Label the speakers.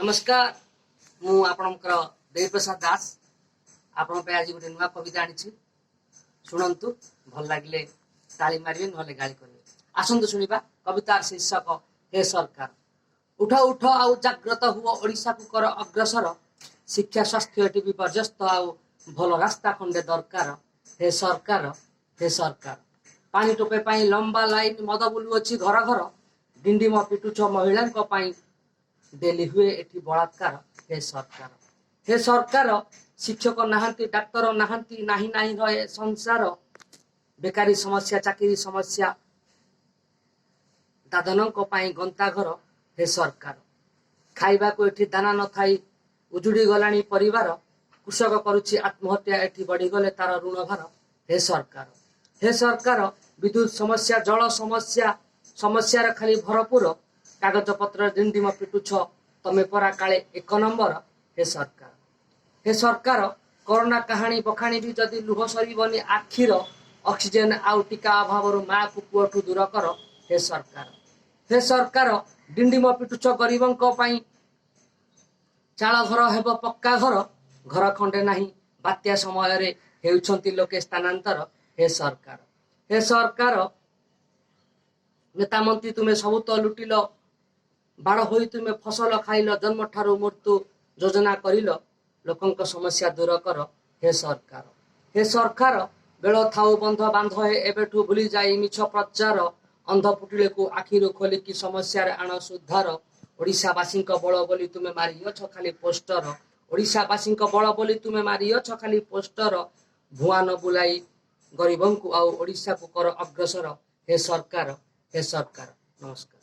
Speaker 1: नमस्कार मु आपणकर देवप्रसाद दास आपण आज गोटे नुआ कविता आनी शुणु भल लगे ताली मारे ना गाड़ी करेंगे आसतु शुणा कवितार शीर्षक हे सरकार उठ उठ आउ जाग्रत हुओ ओडिशा को कर अग्रसर शिक्षा स्वास्थ्य एटी विपर्यस्त आउ भल रास्ता खंडे दरकार हे सरकार पानी टोपे पाई लंबा लाइन मद बुलुअछि घर घर डिंडिम पिटुछ महिला डेली हुए एठी बलात्कार हे सरकार शिक्षक नहांती डाक्तर नहांती नाही नाही रहे संसार बेकारी समस्या चाकरी समस्या दादनों पाई गंता घर हे सरकार खाइबा को एठी दाना न थाई उजुड़ी गलानी परिवार कृषक करुछि आत्महत्या एठी बढ़ी गले तार ऋण भार हे सरकार विद्युत समस्या जल समस्या समस्या खाली भरपूर कागज पत्र डिंडिम पिटुछ तमे परा काले एक नंबर हे सरकार कोरोना कहानी बखाणी भी जदि लुह सरबनी आखिर ऑक्सीजन आउ टीका अभाव माँ को पुअठू दूर कर हे सरकार डिंडिम पिटुछ गरीबों चाल घर हेब पक्का घर घर खंडे नहीं बात्या समय रे हेउछंती लोके स्थानांतर हे सरकार नेता मंत्री तुम्हें सबू तो लुटिल बाड़ हो तुम्हें फसल खाइल जन्म ठारू मृत्यु योजना करिल लोकंक समस्या दूर कर हे सरकार बेल थाऊ बंध बांध एबेठू भूली जाई मिछ प्रचार अंध पुटिले को आखिरु खोलिकी समस्या आण सुधार ओडिशावासी बल बोली तुम्हें मारियछ खाली पोस्टर ओडिशावासी बल बोली तुम्हें मारियछ खाली पोस्टर भुआ न बुलाई गरीबों को आउ ओडिशा को कर अग्रसर हे सरकार नमस्कार।